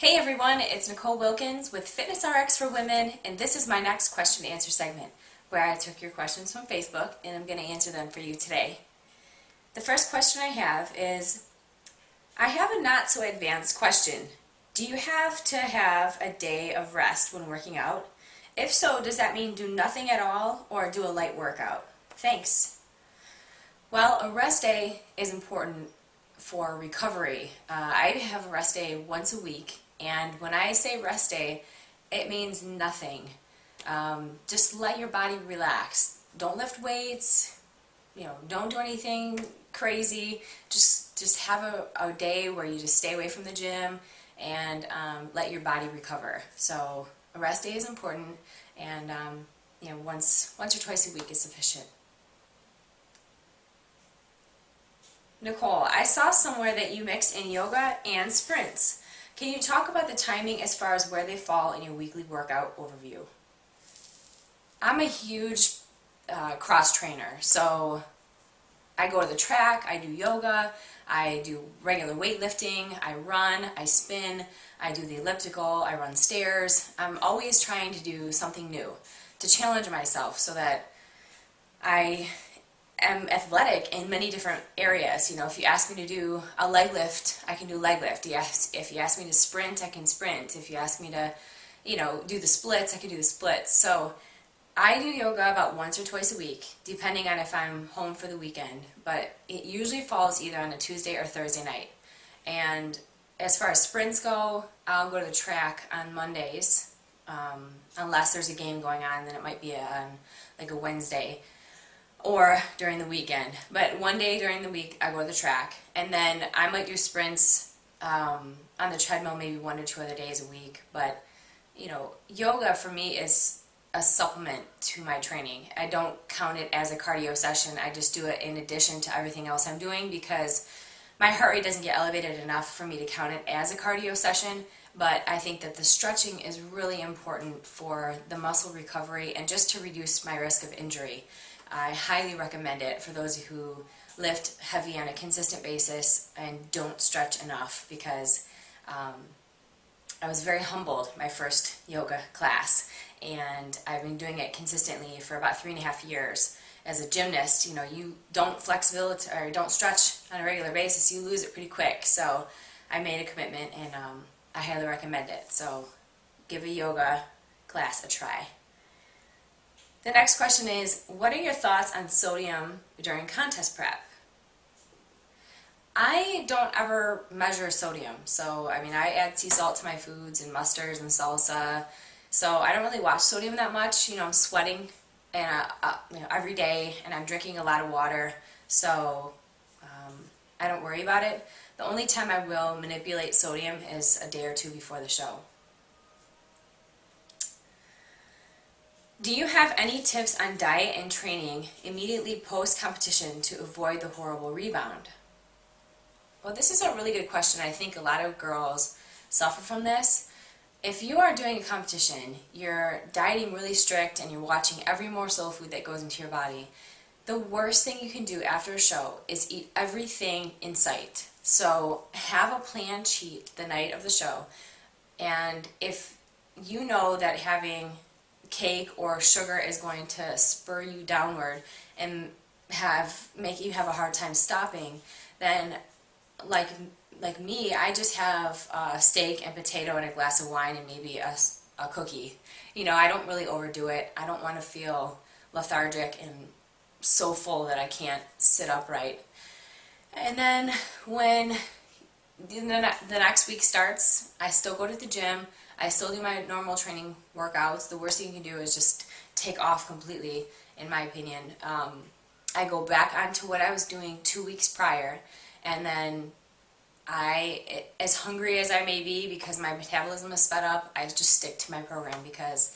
Hey everyone, it's Nicole Wilkins with FitnessRx for Women, and this is my next question and answer segment where I took your questions from Facebook and I'm going to answer them for you today. The first question I have is, I have a not so advanced question. Do you have to have a day of rest when working out? If so, does that mean do nothing at all or do a light workout? Thanks. Well, a rest day is important for recovery. I have a rest day once a week, and when I say rest day, it means nothing. Just let your body relax. Don't lift weights, don't do anything crazy. Just have a day where you just stay away from the gym and let your body recover. So a rest day is important, and once or twice a week is sufficient. Nicole, I saw somewhere that you mix in yoga and sprints. Can you talk about the timing as far as where they fall in your weekly workout overview? I'm a huge cross trainer, so I go to the track, I do yoga, I do regular weightlifting, I run, I spin, I do the elliptical, I run stairs. I'm always trying to do something new to challenge myself so that I am athletic in many different areas. If you ask me to do a leg lift, I can do leg lift. Yes, if you ask me to sprint, I can sprint. If you ask me to, do the splits, I can do the splits. So I do yoga about once or twice a week, depending on if I'm home for the weekend. But it usually falls either on a Tuesday or Thursday night. And as far as sprints go, I'll go to the track on Mondays, unless there's a game going on, then it might be on like a Wednesday or during the weekend. But one day during the week I go to the track, and then I might do sprints on the treadmill maybe 1 or 2 other days a week. But yoga for me is a supplement to my training. I don't count it as a cardio session. I just do it in addition to everything else I'm doing, because my heart rate doesn't get elevated enough for me to count it as a cardio session. But I think that the stretching is really important for the muscle recovery and just to reduce my risk of injury. I highly recommend it for those who lift heavy on a consistent basis and don't stretch enough, because I was very humbled my first yoga class, and I've been doing it consistently for about 3.5 years. As a gymnast, you don't flexibility or don't stretch on a regular basis, you lose it pretty quick. So I made a commitment, and I highly recommend it. So give a yoga class a try. The next question is, what are your thoughts on sodium during contest prep? I don't ever measure sodium, so I add sea salt to my foods and mustards and salsa, so I don't really watch sodium that much. I'm sweating and every day, and I'm drinking a lot of water, so I don't worry about it. The only time I will manipulate sodium is a day or two before the show. Do you have any tips on diet and training immediately post-competition to avoid the horrible rebound? Well, this is a really good question. I think a lot of girls suffer from this. If you are doing a competition, you're dieting really strict and you're watching every morsel of food that goes into your body, the worst thing you can do after a show is eat everything in sight. So have a planned cheat the night of the show, and if you know that having cake or sugar is going to spur you downward and make you have a hard time stopping, then like me, I just have steak and potato and a glass of wine and maybe a cookie. I don't really overdo it. I don't want to feel lethargic and so full that I can't sit upright. And then when the next week starts, I still go to the gym. I still do my normal training workouts. The worst thing you can do is just take off completely, in my opinion. I go back onto what I was doing 2 weeks prior, and then as hungry as I may be because my metabolism is sped up, I just stick to my program, because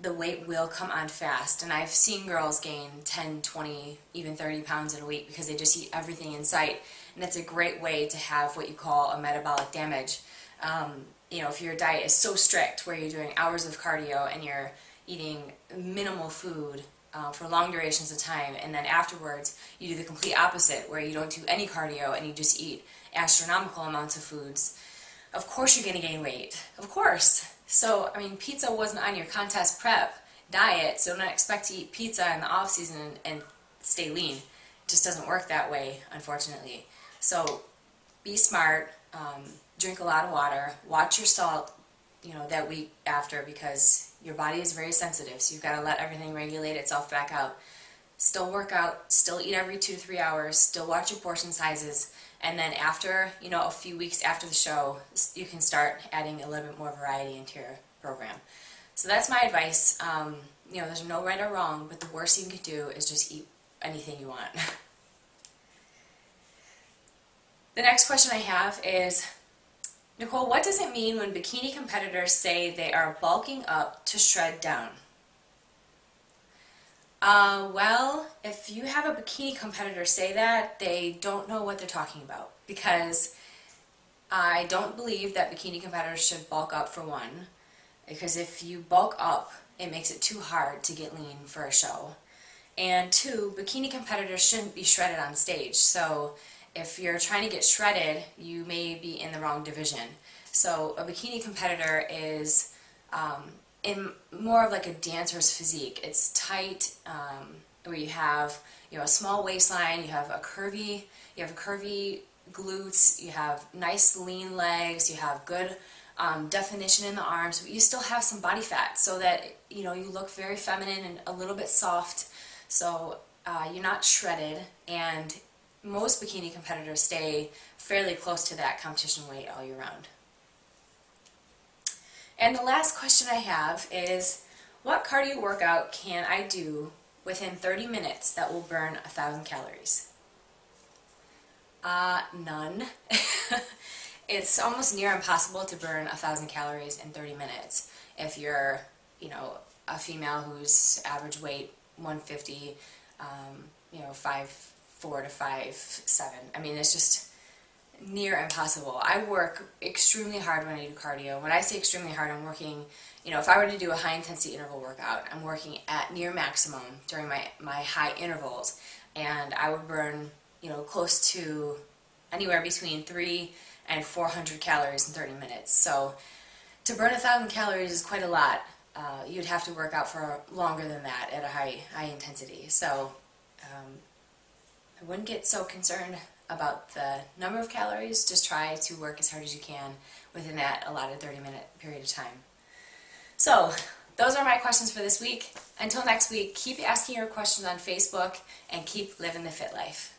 the weight will come on fast. And I've seen girls gain 10, 20, even 30 pounds in a week because they just eat everything in sight. And it's a great way to have what you call a metabolic damage. If your diet is so strict where you're doing hours of cardio and you're eating minimal food for long durations of time, and then afterwards you do the complete opposite where you don't do any cardio and you just eat astronomical amounts of foods, of course you're going to gain weight. Of course. So, I mean, pizza wasn't on your contest prep diet, so don't expect to eat pizza in the off season and stay lean. It just doesn't work that way, unfortunately. So, be smart, drink a lot of water, watch your salt, that week after, because your body is very sensitive, so you've got to let everything regulate itself back out. Still work out, still eat every 2 to 3 hours, still watch your portion sizes, and then after, a few weeks after the show, you can start adding a little bit more variety into your program. So that's my advice. There's no right or wrong, but the worst you can do is just eat anything you want. The next question I have is, Nicole, what does it mean when bikini competitors say they are bulking up to shred down? Well, if you have a bikini competitor say that, they don't know what they're talking about, because I don't believe that bikini competitors should bulk up, for one, because if you bulk up, it makes it too hard to get lean for a show. And two, bikini competitors shouldn't be shredded on stage. So if you're trying to get shredded, you may be in the wrong division. So a bikini competitor is in more of like a dancer's physique. It's tight, where you have a small waistline, you have curvy glutes, you have nice lean legs, you have good definition in the arms, but you still have some body fat, so that you look very feminine and a little bit soft. So you're not shredded, and most bikini competitors stay fairly close to that competition weight all year round. And the last question I have is, what cardio workout can I do within 30 minutes that will burn 1,000 calories? None. It's almost near impossible to burn 1,000 calories in 30 minutes if you're, a female whose average weight 150, 5'4" to 5'7". I mean, it's just near impossible. I work extremely hard when I do cardio. When I say extremely hard, I'm working, if I were to do a high intensity interval workout, I'm working at near maximum during my high intervals, and I would burn, close to anywhere between 300 and 400 calories in 30 minutes. So to burn 1,000 calories is quite a lot. You'd have to work out for longer than that at a high intensity. So I wouldn't get so concerned about the number of calories. Just try to work as hard as you can within that allotted 30-minute period of time. So those are my questions for this week. Until next week, keep asking your questions on Facebook and keep living the fit life.